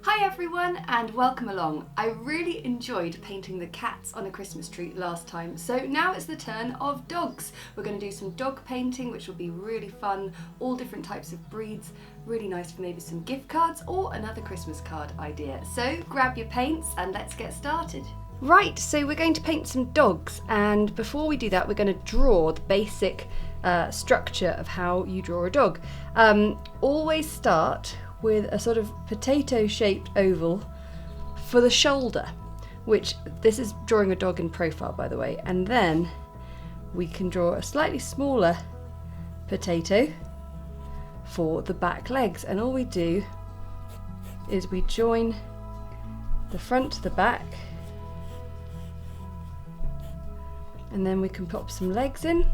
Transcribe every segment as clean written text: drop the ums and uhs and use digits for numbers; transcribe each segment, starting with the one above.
Hi everyone and welcome along. I really enjoyed painting the cats on a Christmas tree last time, so now it's the turn of dogs. We're going to do some dog painting, which will be really fun, all different types of breeds, really nice for maybe some gift cards or another Christmas card idea. So grab your paints and let's get started. Right, so we're going to paint some dogs, and before we do that we're going to draw the basic structure of how you draw a dog. Always start with a sort of potato-shaped oval for the shoulder, which this is drawing a dog in profile, by the way, and then we can draw a slightly smaller potato for the back legs, and all we do is we join the front to the back, and then we can pop some legs in.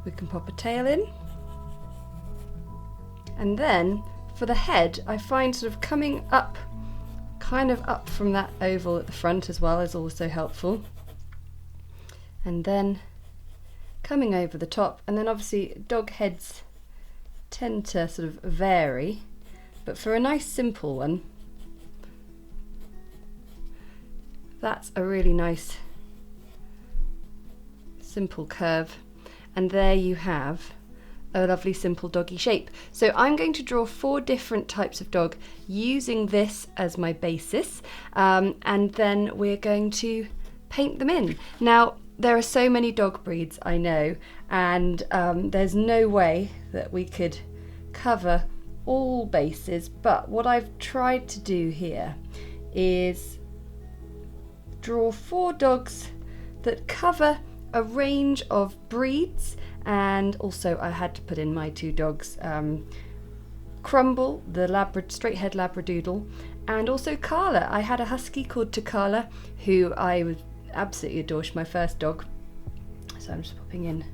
We can pop a tail in, and then for the head I find sort of coming up, kind of up from that oval at the front as well is also helpful, and then coming over the top, and then obviously dog heads tend to sort of vary, but for a nice simple one that's a really nice simple curve. And there you have a lovely simple doggy shape. So I'm going to draw 4 different types of dog using this as my basis, and then we're going to paint them in. Now there are so many dog breeds, I know, and there's no way that we could cover all bases, but what I've tried to do here is draw 4 dogs that cover a range of breeds, and also I had to put in my 2 dogs, Crumble, the straight-haired Labradoodle, and also Carla. I had a Husky called Taran, who I would absolutely adore. She's my first dog, so I'm just popping in.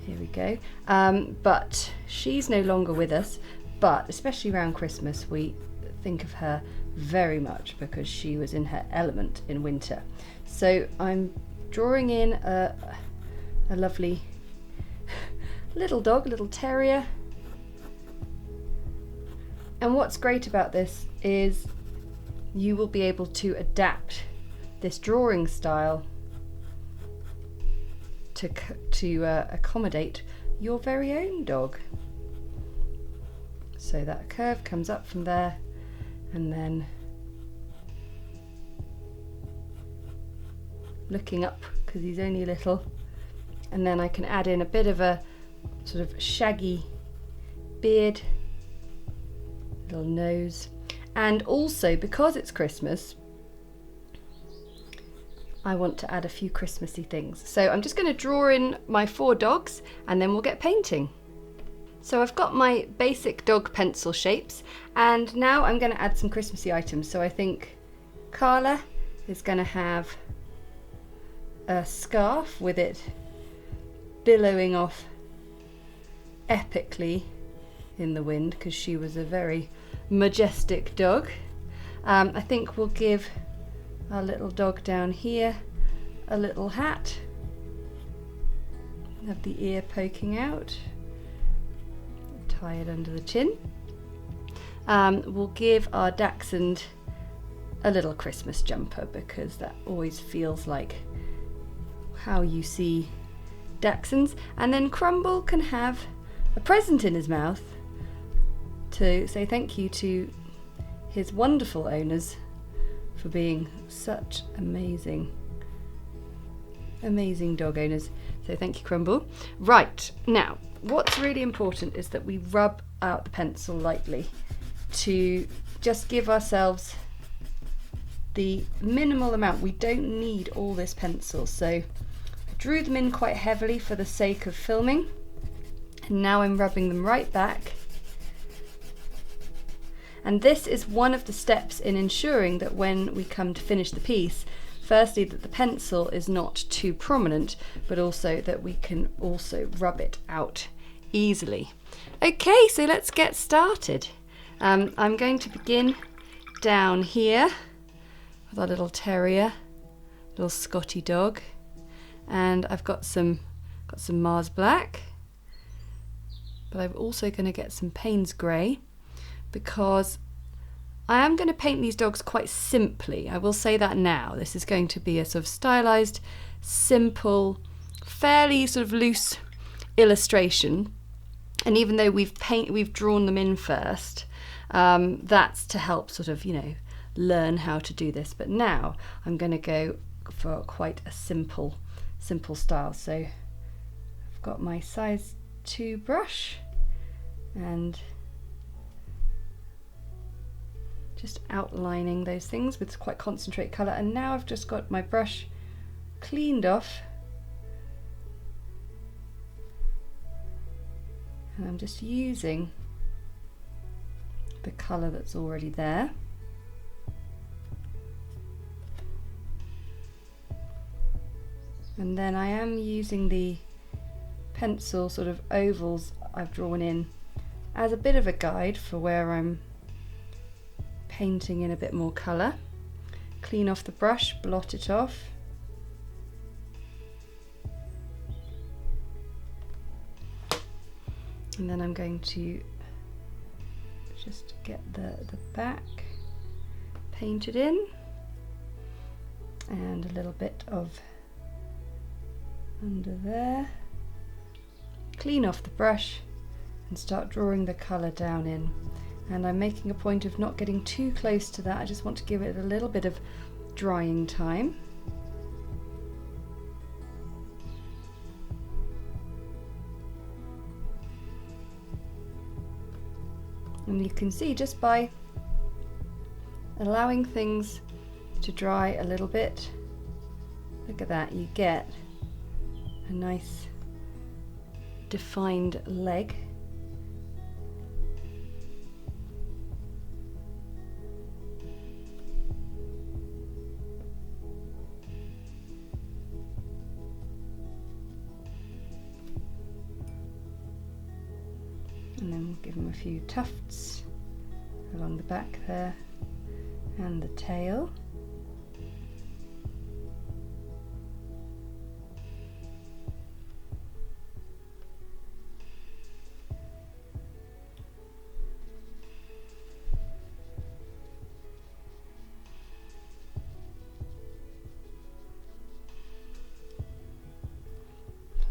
Here we go. But she's no longer with us, but especially around Christmas we think of her very much because she was in her element in winter. So I'm drawing in a lovely little dog, little terrier. And what's great about this is you will be able to adapt this drawing style to accommodate your very own dog. So that curve comes up from there, and then looking up because he's only little, and then I can add in a bit of a sort of shaggy beard, little nose, and also because it's Christmas I want to add a few Christmassy things. So I'm just going to draw in my 4 dogs and then we'll get painting. So I've got my basic dog pencil shapes, and now I'm going to add some Christmassy items. So I think Carla is going to have a scarf with it billowing off epically in the wind because she was a very majestic dog. I think we'll give our little dog down here a little hat, have the ear poking out, tie it under the chin. We'll give our dachshund a little Christmas jumper because that always feels like how you see dachshunds, and then Crumble can have a present in his mouth to say thank you to his wonderful owners for being such amazing dog owners. So thank you, Crumble. Right, now what's really important is that we rub out the pencil lightly to just give ourselves the minimal amount. We don't need all this pencil, so drew them in quite heavily for the sake of filming, and now I'm rubbing them right back. And this is one of the steps in ensuring that when we come to finish the piece, firstly that the pencil is not too prominent, but also that we can also rub it out easily. Okay, so let's get started. I'm going to begin down here with our little terrier, little Scotty dog. and I've got some Mars Black, but I'm also going to get some Paynes Grey, because I am going to paint these dogs quite simply. I will say that now. This is going to be a sort of stylized, simple, fairly sort of loose illustration. And even though we've drawn them in first, that's to help sort of, you know, learn how to do this. But now I'm going to go for quite a simple style. So I've got my size 2 brush and just outlining those things with quite concentrate colour. And now I've just got my brush cleaned off, and I'm just using the colour that's already there. And then I am using the pencil sort of ovals I've drawn in as a bit of a guide for where I'm painting in a bit more colour. Clean off the brush, blot it off. And then I'm going to just get the back painted in, and a little bit of under there. Clean off the brush and start drawing the colour down in. And I'm making a point of not getting too close to that. I just want to give it a little bit of drying time. And you can see just by allowing things to dry a little bit, look at that, you get a nice defined leg. And then we'll give them a few tufts along the back there and the tail.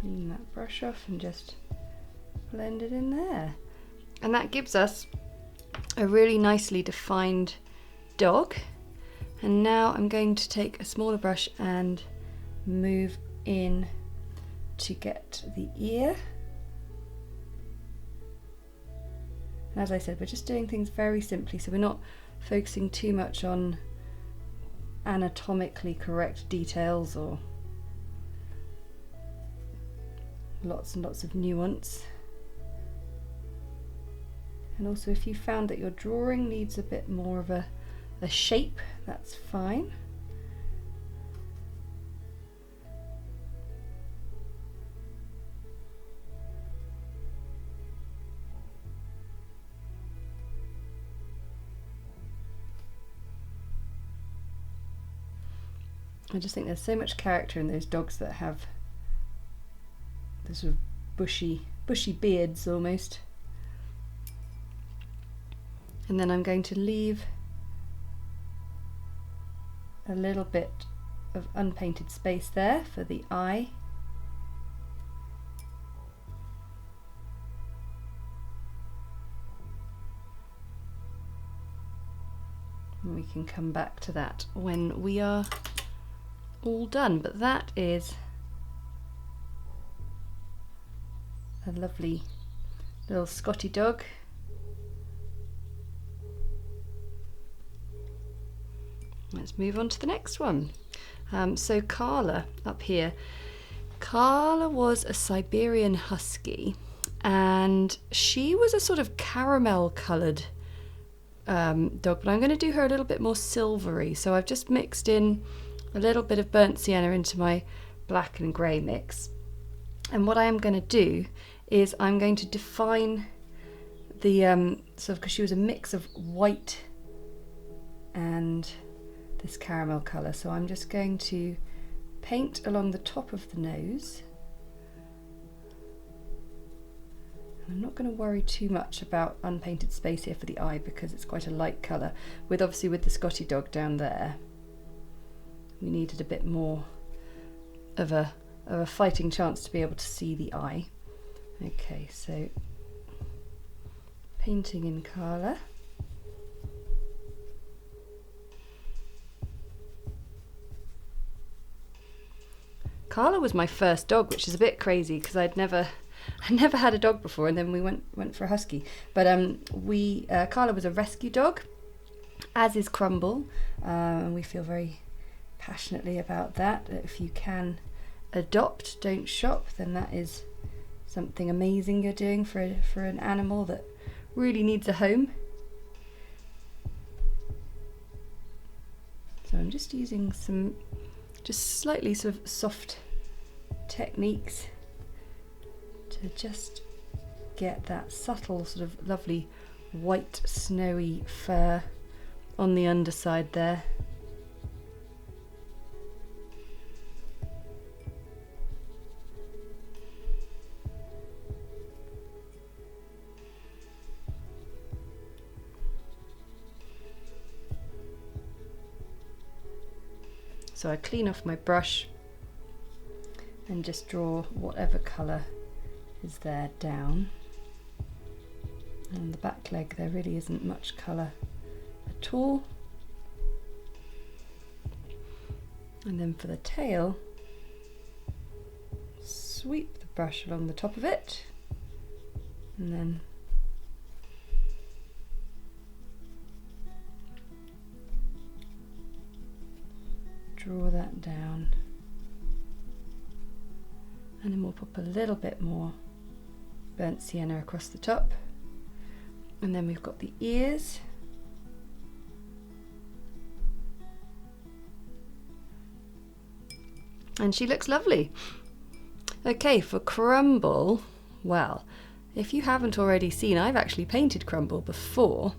Clean that brush off and just blend it in there. And that gives us a really nicely defined dog. And now I'm going to take a smaller brush and move in to get the ear. And as I said, we're just doing things very simply, so we're not focusing too much on anatomically correct details or lots and lots of nuance. And also, if you found that your drawing needs a bit more of a shape, that's fine. I just think there's so much character in those dogs that have the sort of bushy beards almost. And then I'm going to leave a little bit of unpainted space there for the eye. And we can come back to that when we are all done. But that is a lovely little Scotty dog. Let's move on to the next one. So Carla up here. Carla was a Siberian Husky, and she was a sort of caramel coloured dog, but I'm going to do her a little bit more silvery. So I've just mixed in a little bit of burnt sienna into my black and grey mix. And what I am going to do is I'm going to define the, sort of, because she was a mix of white and this caramel colour, so I'm just going to paint along the top of the nose. I'm not going to worry too much about unpainted space here for the eye because it's quite a light colour. Obviously with the Scotty dog down there, we needed a bit more of a fighting chance to be able to see the eye. Okay, so painting in colour. Carla was my first dog, which is a bit crazy because I never had a dog before, and then we went for a Husky. But Carla was a rescue dog, as is Crumble, and we feel very passionately about that. If you can adopt, don't shop, then that is something amazing you're doing for an animal that really needs a home. So I'm just using some just slightly sort of soft techniques to just get that subtle sort of lovely white snowy fur on the underside there. So I clean off my brush and just draw whatever colour is there down. And the back leg, there really isn't much colour at all. And then for the tail, sweep the brush along the top of it, and then draw that down, and then we'll pop a little bit more burnt sienna across the top, and then we've got the ears. And she looks lovely. Okay, for Crumble, well, if you haven't already seen, I've actually painted Crumble before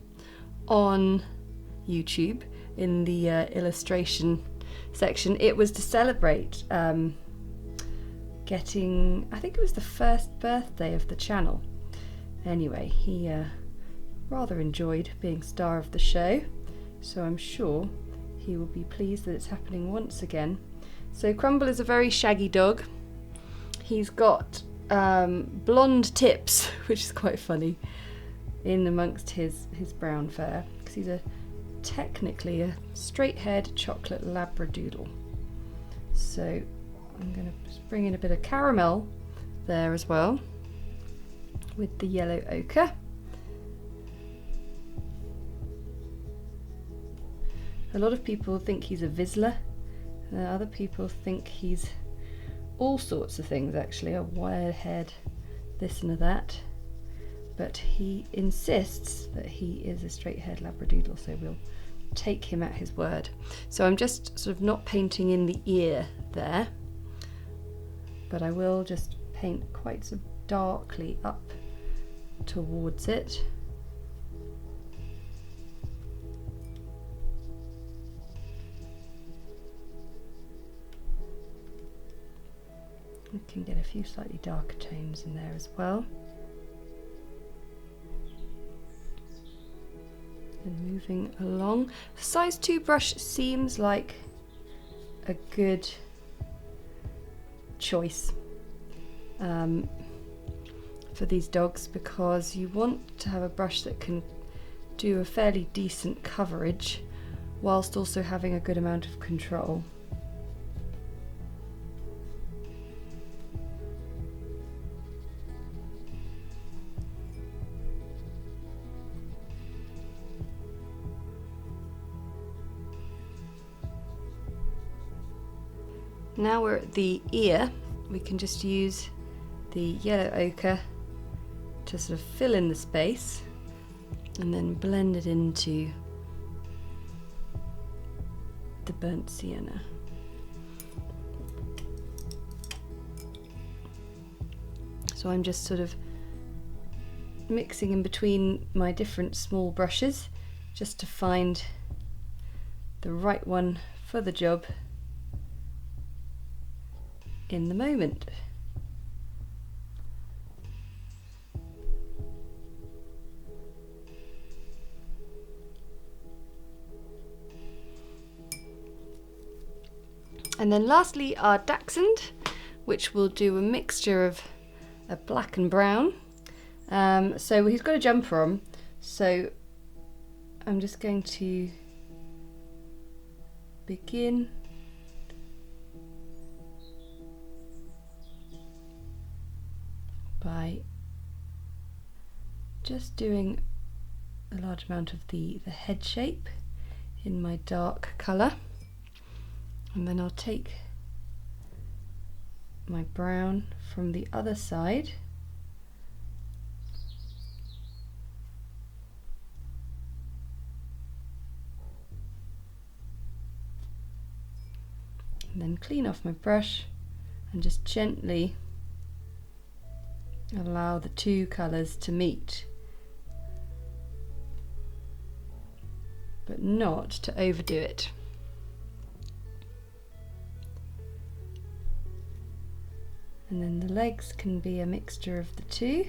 on YouTube in the illustration section. It was to celebrate getting, I think it was the first birthday of the channel. Anyway, he rather enjoyed being star of the show, so I'm sure he will be pleased that it's happening once again. So Crumble is a very shaggy dog. He's got blonde tips, which is quite funny, in amongst his brown fur, because he's technically a straight-haired chocolate labradoodle. So I'm going to just bring in a bit of caramel there as well with the yellow ochre. A lot of people think he's a Vizsla, other people think he's all sorts of things, actually, a wire-haired this and a that, but he insists that he is a straight-haired labradoodle, so we'll take him at his word. So I'm just sort of not painting in the ear there, but I will just paint quite so darkly up towards it. We can get a few slightly darker tones in there as well. And moving along, the size 2 brush seems like a good choice for these dogs, because you want to have a brush that can do a fairly decent coverage whilst also having a good amount of control. Now we're at the ear, we can just use the yellow ochre to sort of fill in the space and then blend it into the burnt sienna. So I'm just sort of mixing in between my different small brushes just to find the right one for the job. in the moment. And then lastly our dachshund, which will do a mixture of a black and brown. So he's got a jumper on, so I'm just going to begin by just doing a large amount of the head shape in my dark colour, and then I'll take my brown from the other side and then clean off my brush and just gently allow the two colours to meet, but not to overdo it. And then the legs can be a mixture of the two.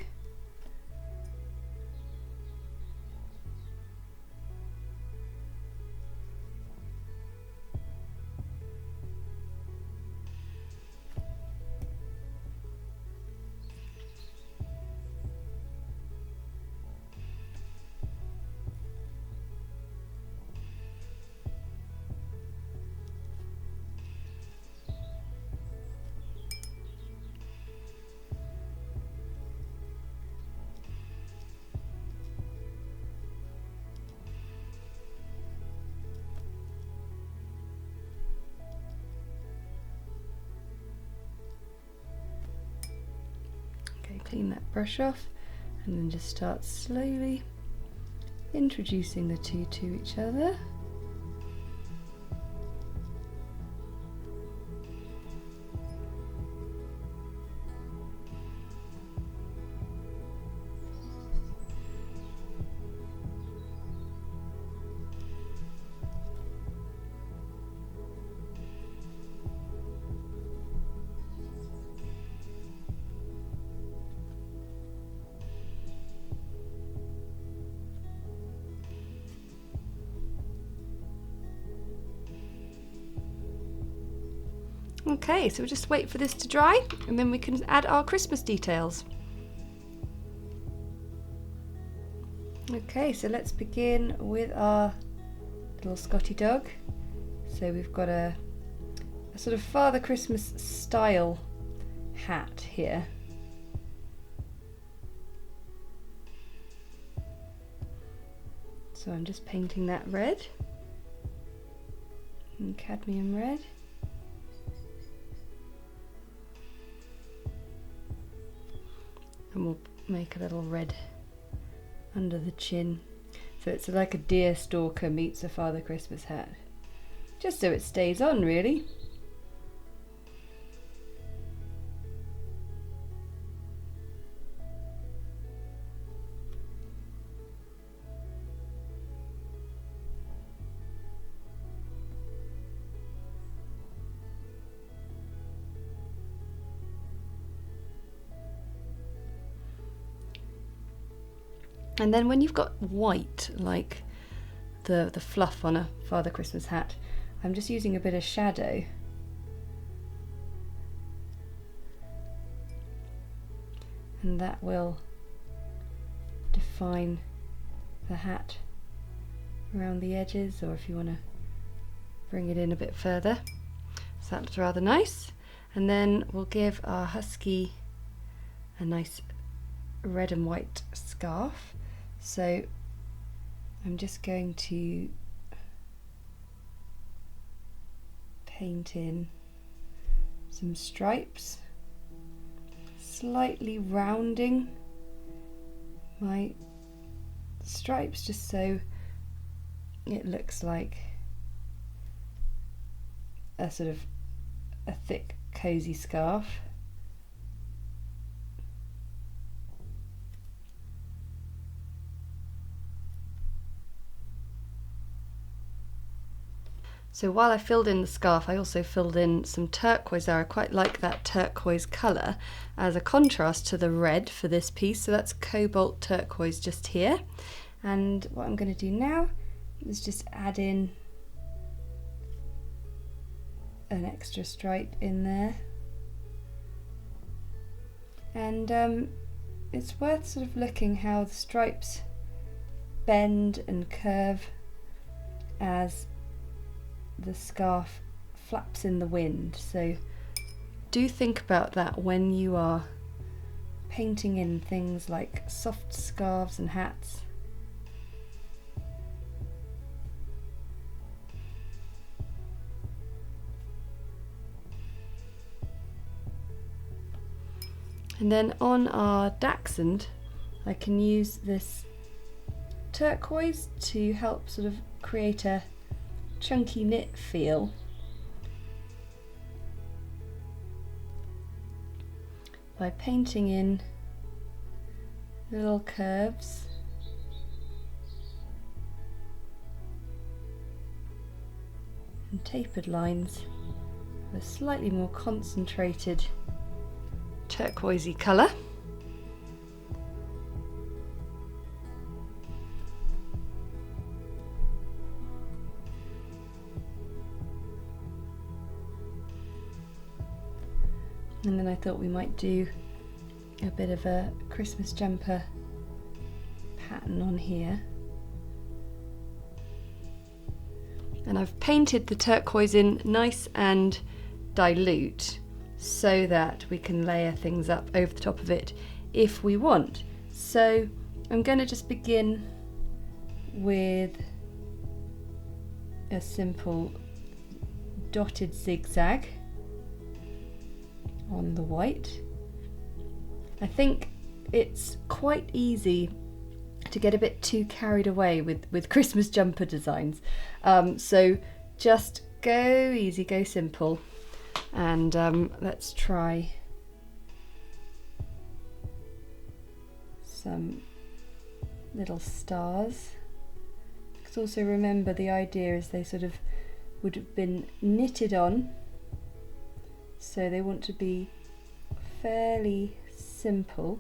Clean that brush off and then just start slowly introducing the two to each other. Okay, so we'll just wait for this to dry and then we can add our Christmas details. Okay, so let's begin with our little Scotty dog. So we've got a sort of Father Christmas style hat here. So I'm just painting that red, and cadmium red. And we'll make a little red under the chin. So it's like a deer stalker meets a Father Christmas hat. Just so it stays on, really. And then when you've got white, like the fluff on a Father Christmas hat, I'm just using a bit of shadow. And that will define the hat around the edges, or if you want to bring it in a bit further. So that looks rather nice. And then we'll give our Husky a nice red and white scarf. So I'm just going to paint in some stripes, slightly rounding my stripes just so it looks like a sort of a thick cozy scarf. So while I filled in the scarf, I also filled in some turquoise there. I quite like that turquoise colour as a contrast to the red for this piece. So that's Cobalt Turquoise just here. And what I'm going to do now is just add in an extra stripe in there. And it's worth sort of looking how the stripes bend and curve as the scarf flaps in the wind. So do think about that when you are painting in things like soft scarves and hats. And then on our dachshund, I can use this turquoise to help sort of create a chunky knit feel. By painting in little curves and tapered lines with a slightly more concentrated turquoisey colour. And then I thought we might do a bit of a Christmas jumper pattern on here. And I've painted the turquoise in nice and dilute so that we can layer things up over the top of it if we want. So I'm going to just begin with a simple dotted zigzag on the white. I think it's quite easy to get a bit too carried away with Christmas jumper designs. So just go easy, go simple, and let's try some little stars. Because also remember, the idea is they sort of would have been knitted on, so they want to be fairly simple.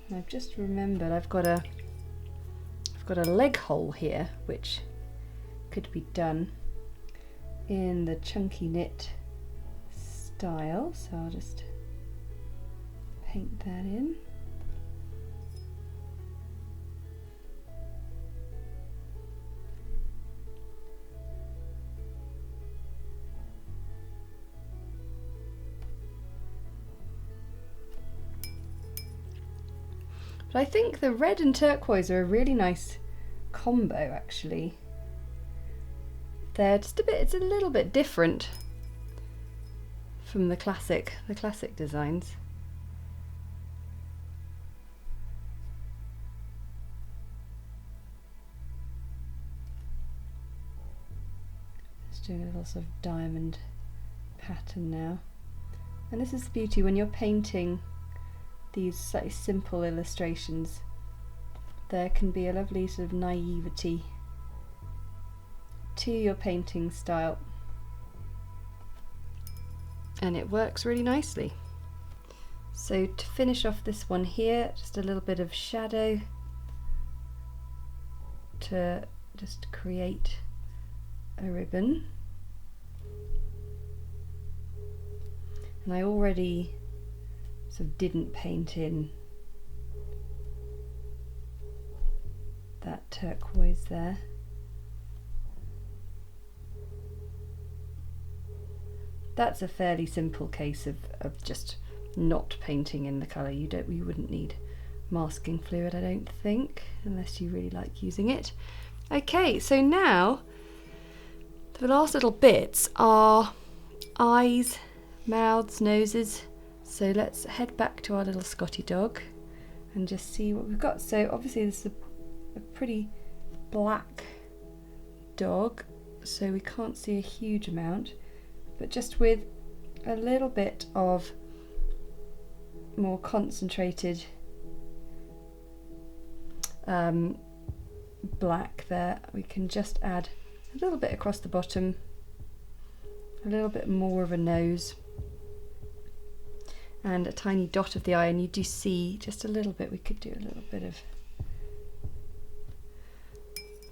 And I've just remembered I've got a leg hole here which could be done in the chunky knit style, so I'll just paint that in. But I think the red and turquoise are a really nice combo actually. They're just it's a little bit different from the classic designs. Just doing a little sort of diamond pattern now. And this is the beauty when you're painting these slightly simple illustrations. There can be a lovely sort of naivety to your painting style, and it works really nicely. So to finish off this one here, just a little bit of shadow to just create a ribbon. And I already sort of didn't paint in that turquoise there. That's a fairly simple case of just not painting in the colour. You wouldn't need masking fluid, I don't think, unless you really like using it. Okay, so now the last little bits are eyes, mouths, noses. So let's head back to our little Scotty dog and just see what we've got. So obviously this is a pretty black dog, so we can't see a huge amount, but just with a little bit of more concentrated black there, we can just add a little bit across the bottom a little bit more of a nose, and a tiny dot of the eye, and you do see just a little bit. We could do a little bit of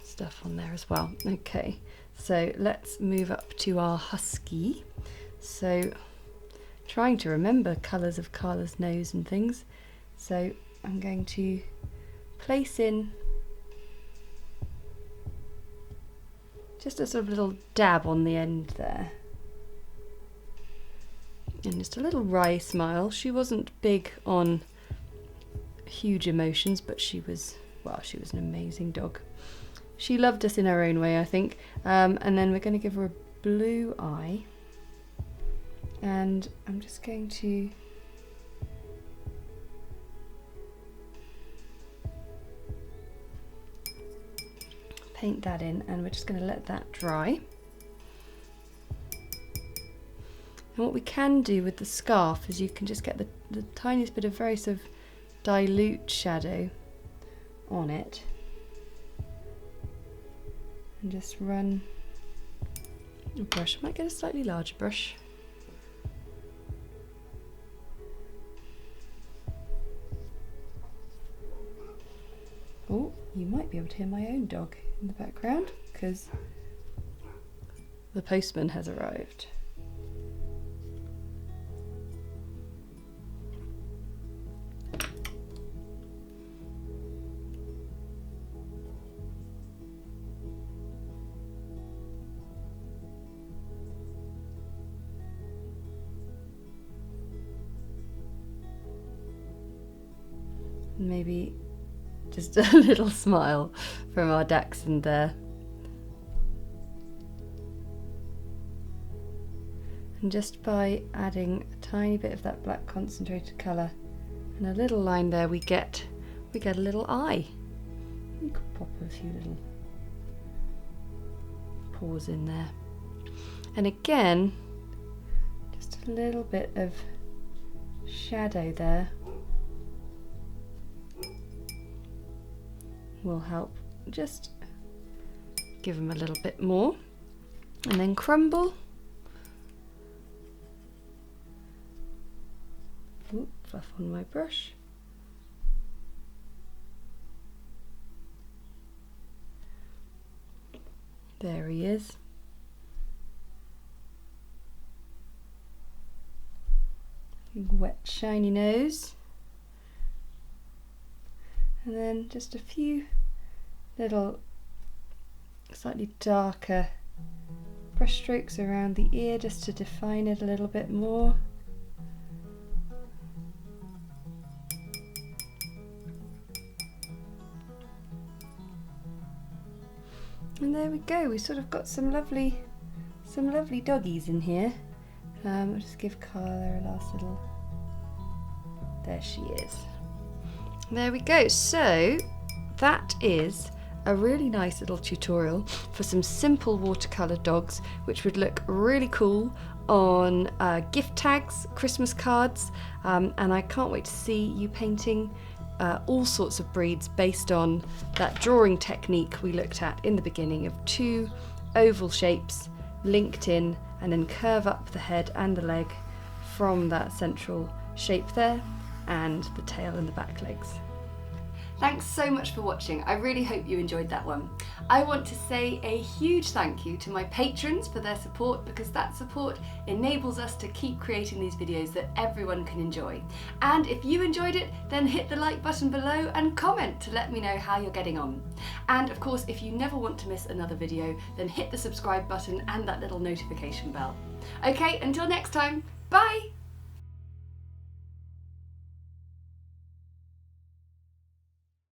stuff on there as well. Okay, so let's move up to our Husky. So trying to remember colours of Carla's nose and things, so I'm going to place in just a sort of little dab on the end there. And just a little wry smile. She wasn't big on huge emotions, but she was, well, she was an amazing dog. She loved us in her own way, I think. And then we're going to give her a blue eye. And I'm just going to paint that in, and we're just going to let that dry. And what we can do with the scarf is you can just get the tiniest bit of very sort of dilute shadow on it, and just run a brush. I might get a slightly larger brush. Oh, you might be able to hear my own dog in the background because the postman has arrived. Maybe just a little smile from our dachshund there. And just by adding a tiny bit of that black concentrated colour and a little line there, we get a little eye. You could pop a few little paws in there. And again, just a little bit of shadow there will help just give them a little bit more. And then crumble. Ooh, fluff on my brush. There he is. Wet shiny nose. And then just a few little slightly darker brush strokes around the ear just to define it a little bit more. And there we go, we sort of got some lovely doggies in here. I'll just give Carla a last little, there she is. There we go, so that is a really nice little tutorial for some simple watercolour dogs which would look really cool on gift tags, Christmas cards, and I can't wait to see you painting all sorts of breeds based on that drawing technique we looked at in the beginning of two oval shapes linked in and then curve up the head and the leg from that central shape there and the tail and the back legs. Thanks so much for watching. I really hope you enjoyed that one. I want to say a huge thank you to my patrons for their support, because that support enables us to keep creating these videos that everyone can enjoy. And if you enjoyed it, then hit the like button below and comment to let me know how you're getting on. And of course, if you never want to miss another video, then hit the subscribe button and that little notification bell. Okay, until next time, bye!